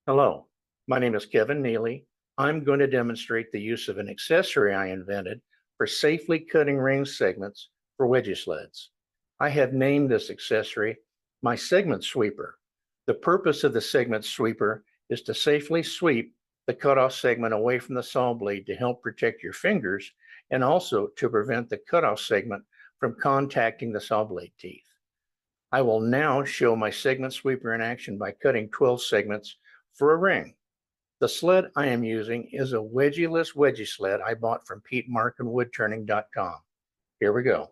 Hello, my name is Kevin Neelley. I'm going to demonstrate the use of an accessory I invented for safely cutting range segments for wedgie sleds. I have named this accessory my segment sweeper. The purpose of the segment sweeper is to safely sweep the cutoff segment away from the saw blade to help protect your fingers and also to prevent the cutoff segment from contacting the saw blade teeth. I will now show my segment sweeper in action by cutting 12 segments for a ring. The sled I am using is a wedgie-less wedgie sled I bought from Pete Mark and woodturning.com. Here we go.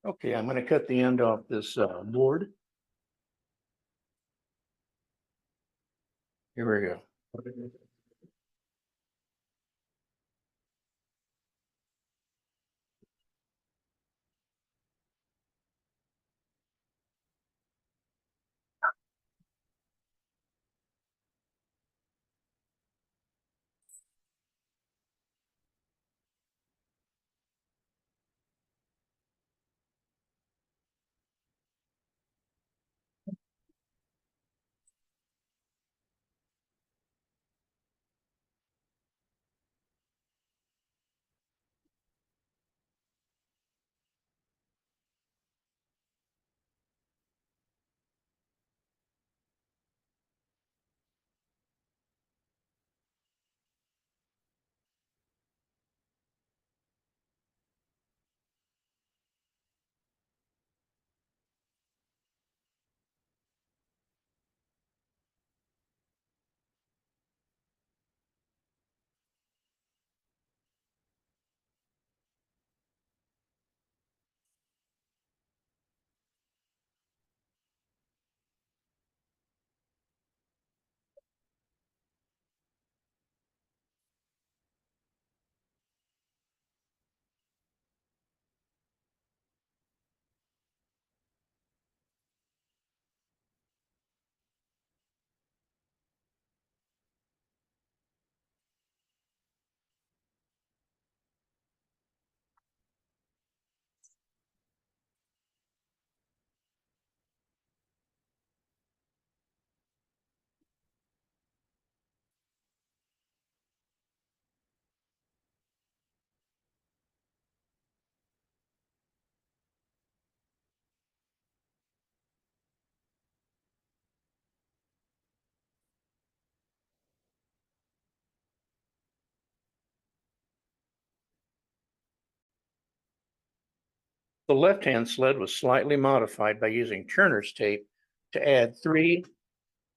Okay, I'm going to cut the end off this board. Here we go. The left-hand sled was slightly modified by using turner's tape to add three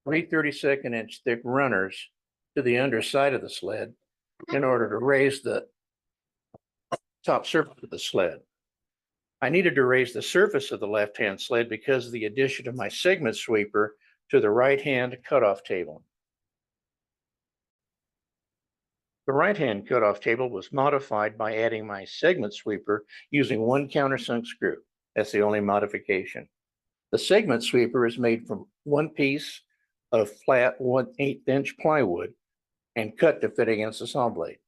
32nd-inch thick runners to the underside of the sled in order to raise the top surface of the sled. I needed to raise the surface of the left-hand sled because of the addition of my segment sweeper to the right-hand cutoff table. The right-hand cutoff table was modified by adding my segment sweeper using one countersunk screw. That's the only modification. The segment sweeper is made from one piece of flat 1/8 inch plywood and cut to fit against the saw blade.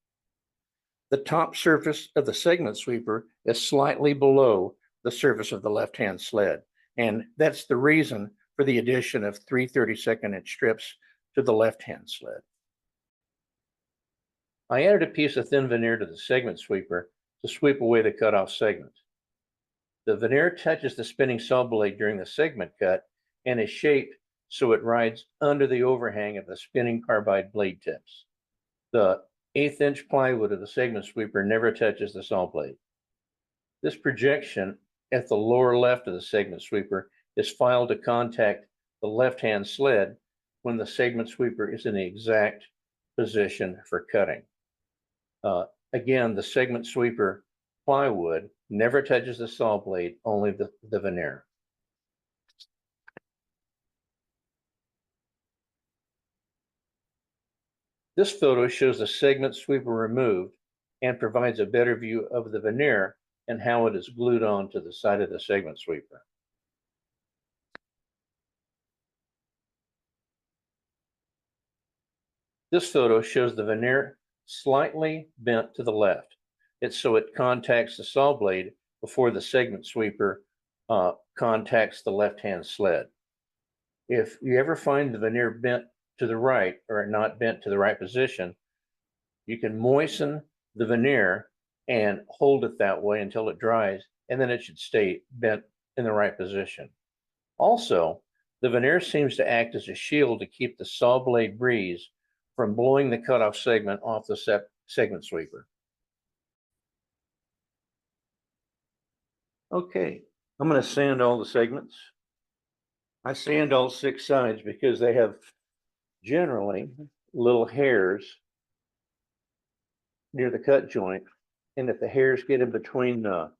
The top surface of the segment sweeper is slightly below the surface of the left-hand sled, and that's the reason for the addition of three 32nd-inch strips to the left-hand sled. I added a piece of thin veneer to the segment sweeper to sweep away the cutoff segment. The veneer touches the spinning saw blade during the segment cut and is shaped so it rides under the overhang of the spinning carbide blade tips. The 1/8 inch plywood of the segment sweeper never touches the saw blade. This projection at the lower left of the segment sweeper is filed to contact the left-hand sled when the segment sweeper is in the exact position for cutting. Again, the segment sweeper plywood never touches the saw blade, only the veneer. This photo shows the segment sweeper removed and provides a better view of the veneer and how it is glued on to the side of the segment sweeper. This photo shows the veneer slightly bent to the left. It's so it contacts the saw blade before the segment sweeper contacts the left-hand sled. If you ever find the veneer bent to the right or not bent to the right position, you can moisten the veneer and hold it that way until it dries, and then it should stay bent in the right position. Also, the veneer seems to act as a shield to keep the saw blade breeze from blowing the cutoff segment off the segment sweeper. Okay, I'm going to sand all the segments. I sand all 6 sides because they have generally little hairs near the cut joint, and if the hairs get in between the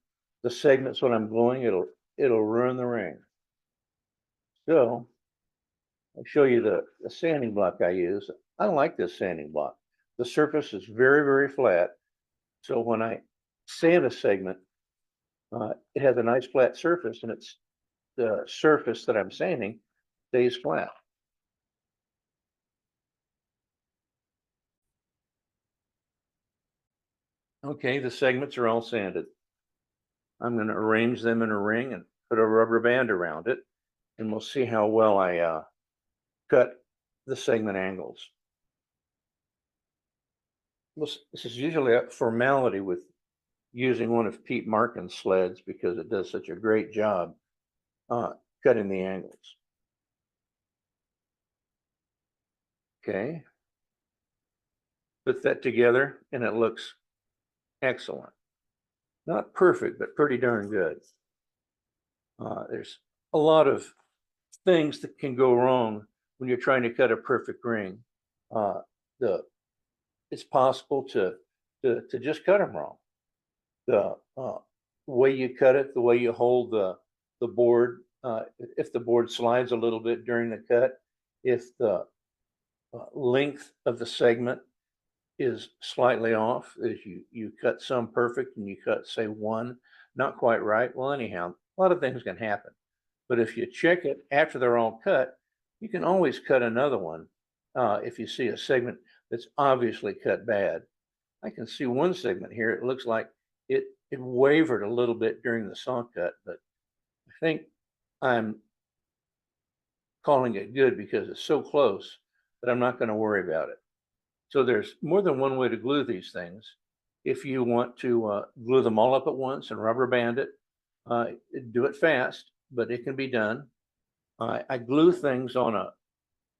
segments when I'm gluing, it'll ruin the ring. So I'll show you the sanding block I use. I like this sanding block. The surface is very, very flat. So when I sand a segment, it has a nice flat surface, and it's the surface that I'm sanding stays flat. Okay, the segments are all sanded. I'm going to arrange them in a ring and put a rubber band around it, and we'll see how well I cut the segment angles. This is usually a formality with using one of Pete Markin's sleds because it does such a great job cutting the angles. Okay, put that together and it looks excellent. Not perfect, but pretty darn good. There's a lot of things that can go wrong when you're trying to cut a perfect ring. It's possible to just cut them wrong. The way you cut it, the way you hold the board, if the board slides a little bit during the cut, if the length of the segment is slightly off, as you cut some perfect and you cut, say, one not quite right. Well, anyhow, a lot of things can happen. But if you check it after they're all cut, you can always cut another one if you see a segment that's obviously cut bad. I can see one segment here. It looks like it wavered a little bit during the saw cut, but I think I'm calling it good because it's so close that I'm not going to worry about it. So there's more than one way to glue these things. If you want to glue them all up at once and rubber band it, do it fast, but it can be done. I glue things on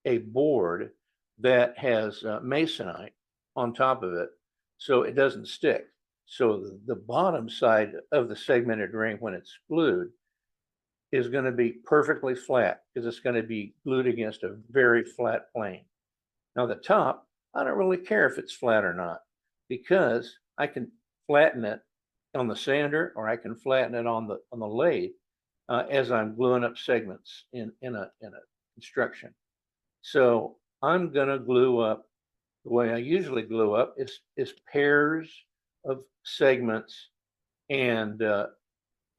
a board that has masonite on top of it so it doesn't stick. So the bottom side of the segmented ring, when it's glued, is going to be perfectly flat because it's going to be glued against a very flat plane. Now the top, I don't really care if it's flat or not because I can flatten it on the sander or I can flatten it on the lathe as I'm gluing up segments in a construction. So I'm going to glue up the way I usually glue up is pairs of segments, and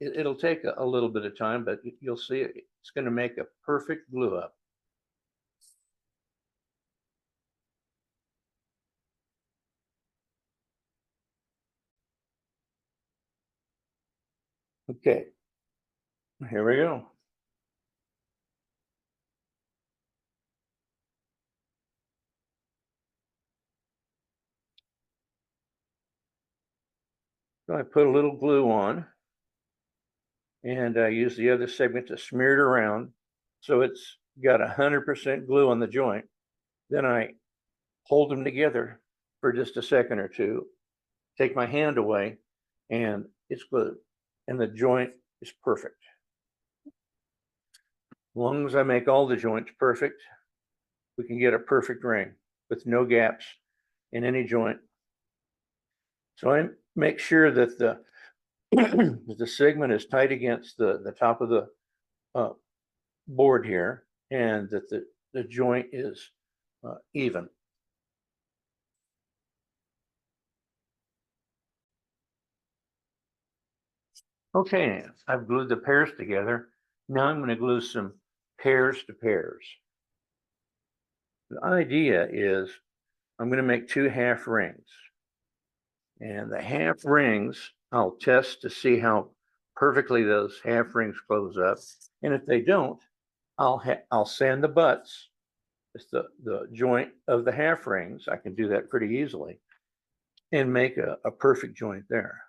it'll take a little bit of time, but you'll see it's going to make a perfect glue up. Okay, here we go. So I put a little glue on, and I use the other segment to smear it around so it's got 100% glue on the joint. Then I hold them together for just a second or two, take my hand away, and it's glued, and the joint is perfect. As long as I make all the joints perfect, we can get a perfect ring with no gaps in any joint. So I make sure that the the segment is tight against the top of the board here, and that the joint is even. Okay, I've glued the pairs together. Now I'm going to glue some pairs to pairs. The idea is I'm going to make 2 half rings. And the half rings, I'll test to see how perfectly those half rings close up. And if they don't, I'll sand the butts. It's the joint of the half rings. I can do that pretty easily and make a perfect joint there.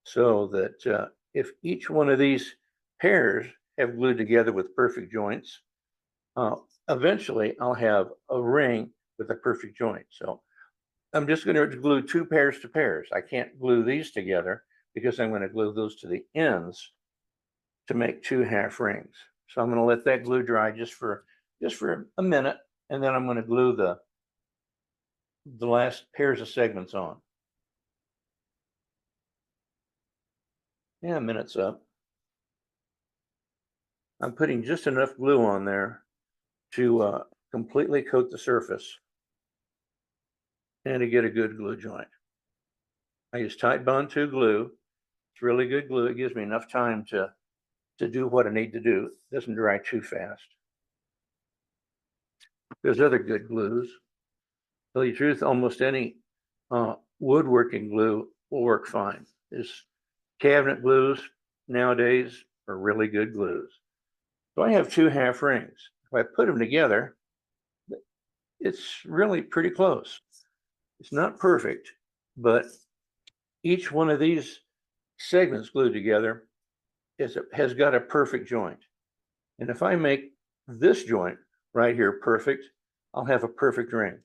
So that if each one of these pairs have glued together with perfect joints, eventually I'll have a ring with a perfect joint. So I'm just going to glue two pairs to pairs. I can't glue these together because I'm going to glue those to the ends to make two half rings. So I'm going to let that glue dry just for a minute, and then I'm going to glue the last pairs of segments on. Yeah, a minute's up. I'm putting just enough glue on there to completely coat the surface and to get a good glue joint. I use Titebond 2 glue. It's really good glue. It gives me enough time to do what I need to do. It doesn't dry too fast. There's other good glues. To tell you the truth, almost any woodworking glue will work fine. There's cabinet glues nowadays are really good glues. So I have two half rings. If I put them together, it's really pretty close. It's not perfect, but each one of these segments glued together has got a perfect joint. And if I make this joint right here perfect, I'll have a perfect ring.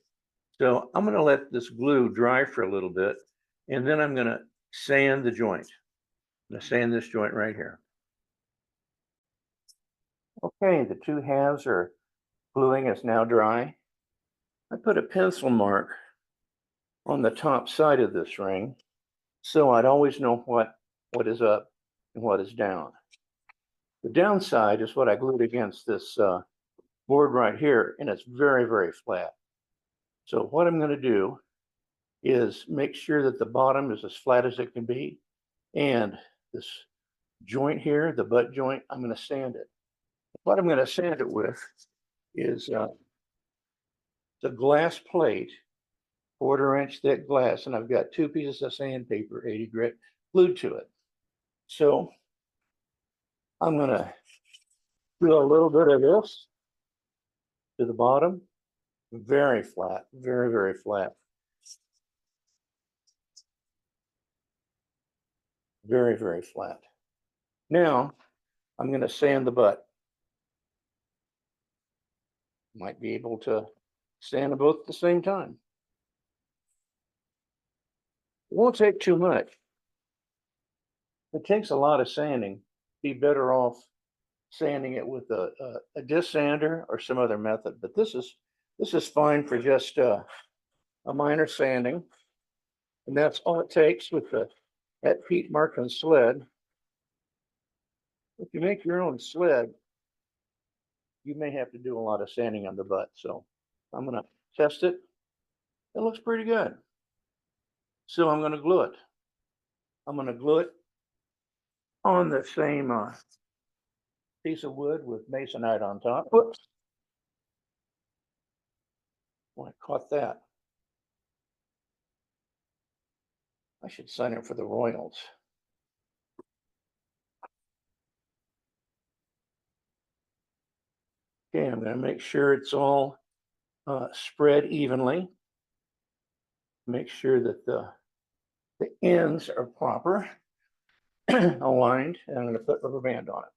So I'm going to let this glue dry for a little bit, and then I'm going to sand the joint. I'm going to sand this joint right here. Okay, the two halves are gluing. It's now dry. I put a pencil mark on the top side of this ring so I'd always know what is up and what is down. The downside is what I glued against this board right here, and it's very, very flat. So what I'm going to do is make sure that the bottom is as flat as it can be, and this joint here, the butt joint, I'm going to sand it. What I'm going to sand it with is the glass plate, 1/4-inch thick glass, and I've got 2 pieces of sandpaper, 80 grit, glued to it. So I'm going to do a little bit of this to the bottom. Very flat, very, very flat. Very, very flat. Now I'm going to sand the butt. Might be able to sand them both at the same time. It won't take too much. It takes a lot of sanding. Be better off sanding it with a disc sander or some other method. But this is fine for just a minor sanding, and that's all it takes with that Pete Markham sled. If you make your own sled, you may have to do a lot of sanding on the butt. So I'm going to test it. It looks pretty good. So I'm going to glue it. I'm going to glue it on the same piece of wood with masonite on top. Whoops. Oh, I caught that. I should sign up for the Royals. Okay, I'm going to make sure it's all spread evenly. Make sure that the ends are proper, aligned, and I'm going to put rubber band on it.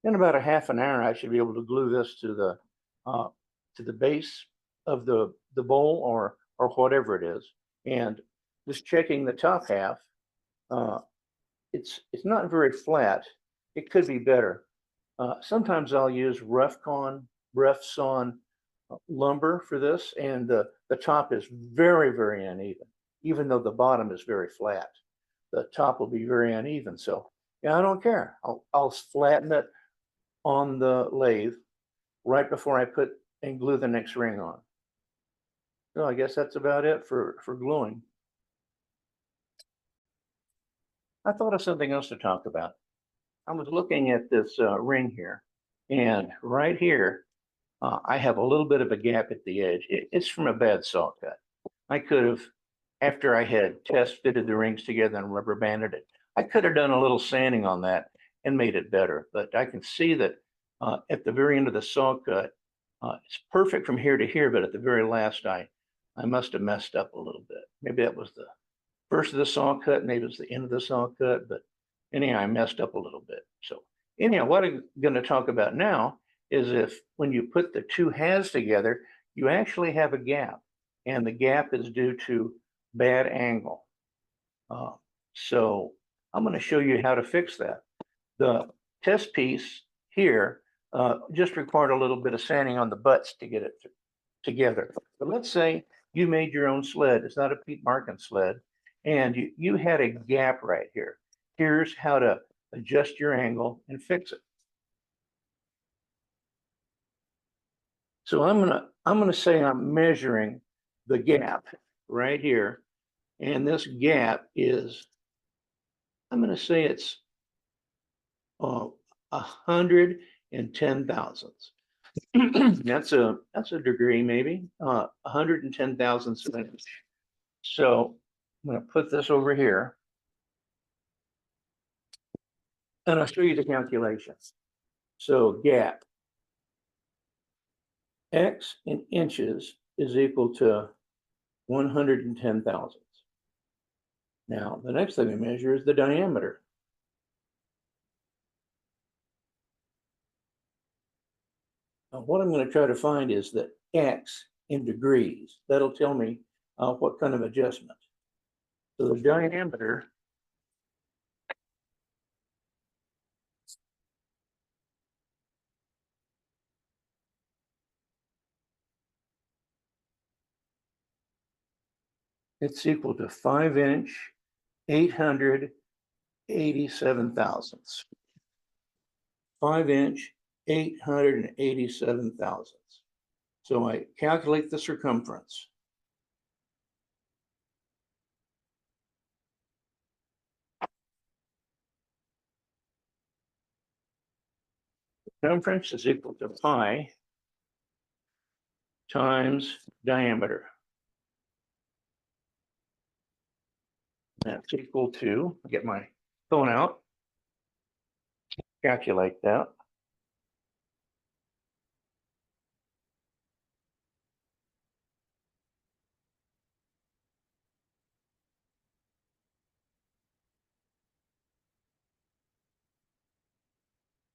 In about a half an hour, I should be able to glue this to the base of the bowl or whatever it is. And just checking the top half, it's not very flat. It could be better. Sometimes I'll use rough sawn lumber for this, and the top is very, very uneven. Even though the bottom is very flat, the top will be very uneven. So yeah, I don't care. I'll flatten it on the lathe right before I put and glue the next ring on. So I guess that's about it for gluing. I thought of something else to talk about. I was looking at this ring here, and right here, I have a little bit of a gap at the edge. It's from a bad saw cut. I could have after I had test fitted the rings together and rubber banded it. I could have done a little sanding on that and made it better, but I can see that at the very end of the saw cut, it's perfect from here to here, but at the very last, I must have messed up a little bit. Maybe that was the first of the saw cut, maybe it was the end of the saw cut, but anyhow, I messed up a little bit. So anyhow, what I'm going to talk about now is if when you put the two halves together, you actually have a gap, and the gap is due to bad angle. So I'm going to show you how to fix that. The test piece here just required a little bit of sanding on the butts to get it together. But let's say you made your own sled. It's not a Pete Markin sled. And you had a gap right here. Here's how to adjust your angle and fix it. So I'm gonna say I'm measuring the gap right here. And this gap is, I'm gonna say it's 110 thousandths. That's a degree, maybe 110 thousandths of an inch. So I'm going to put this over here, and I'll show you the calculations. So gap x in inches is equal to 110 thousandths. Now the next thing we measure is the diameter. Now, what I'm going to try to find is the x in degrees. That'll tell me what kind of adjustment. So the diameter it's equal to 5" 887 thousandths. 5" 887 thousandths. So I calculate the circumference. Circumference is equal to pi times diameter. That's equal to, get my phone out, calculate that.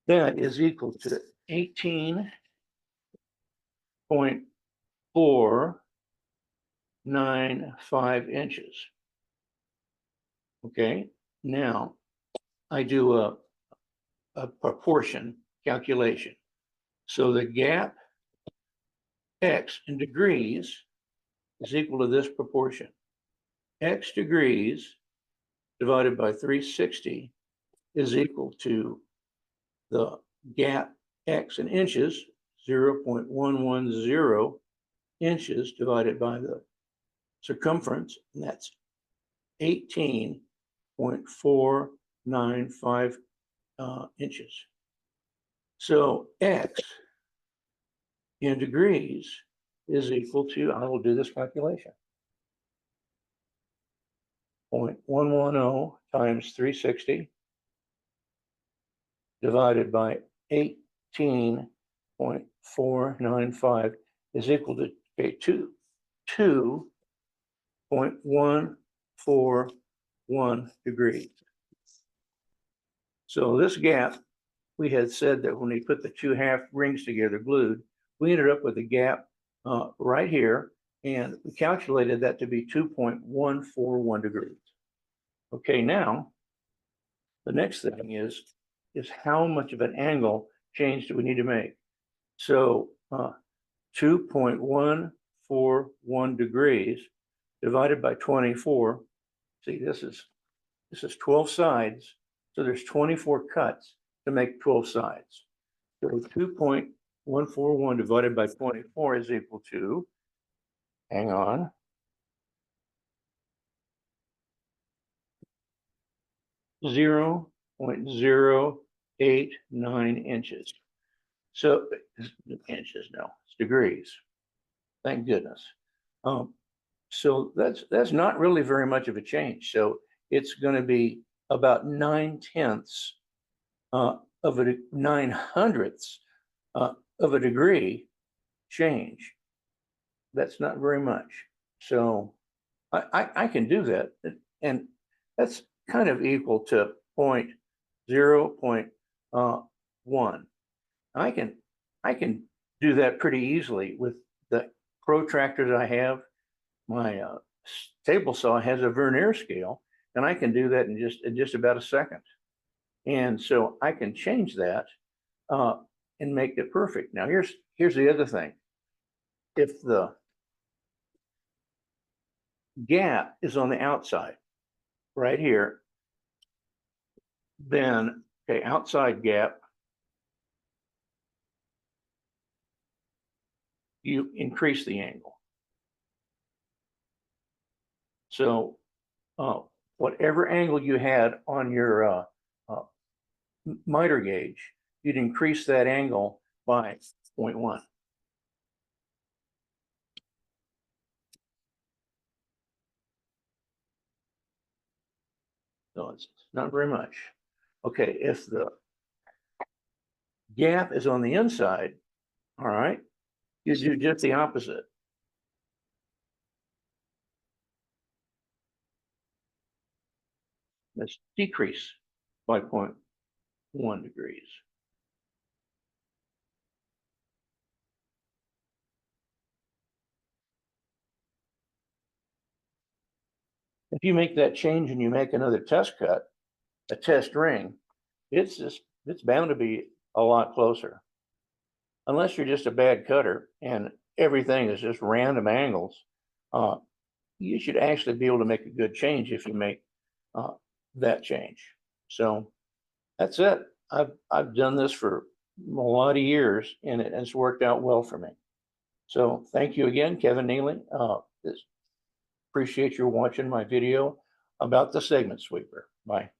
That is equal to 18.495 inches. Okay, now I do a proportion calculation. So the gap x in degrees is equal to this proportion. X degrees divided by 360 is equal to the gap x in inches, 0.110 inches divided by the circumference, and that's 18.495 inches. So x in degrees is equal to, I will do this calculation, 0.110 times 360 divided by 18.495 is equal to 2.141 degrees. So this gap, we had said that when we put the two half rings together glued, we ended up with a gap right here, and we calculated that to be 2.141 degrees. Okay, now the next thing is how much of an angle change do we need to make? So 2.141 degrees divided by 24. See, this is 12 sides, so there's 24 cuts to make 12 sides. So 2.141 divided by 24 is equal to, hang on, 0.089 inches. So inches, no, it's degrees. Thank goodness. So that's not really very much of a change. So it's going to be about 9/10 of a 9/100 of a degree change. That's not very much. So I can do that. And that's kind of equal to 0.0.1. I can do that pretty easily with the protractors I have. My table saw has a vernier scale, and I can do that in just about a second. And so I can change that and make it perfect. Now here's the other thing. If the gap is on the outside, right here, then okay, outside gap, you increase the angle. So whatever angle you had on your miter gauge, you'd increase that angle by 0.1. So it's not very much. Okay, if the gap is on the inside, all right, you do just the opposite. Let's decrease by 0.1 degrees. If you make that change and you make another test cut, a test ring, it's bound to be a lot closer. Unless you're just a bad cutter and everything is just random angles, you should actually be able to make a good change if you make that change. So that's it. I've done this for a lot of years and it has worked out well for me. So thank you again, Kevin Neelley. Appreciate you watching my video about the segment sweeper. Bye.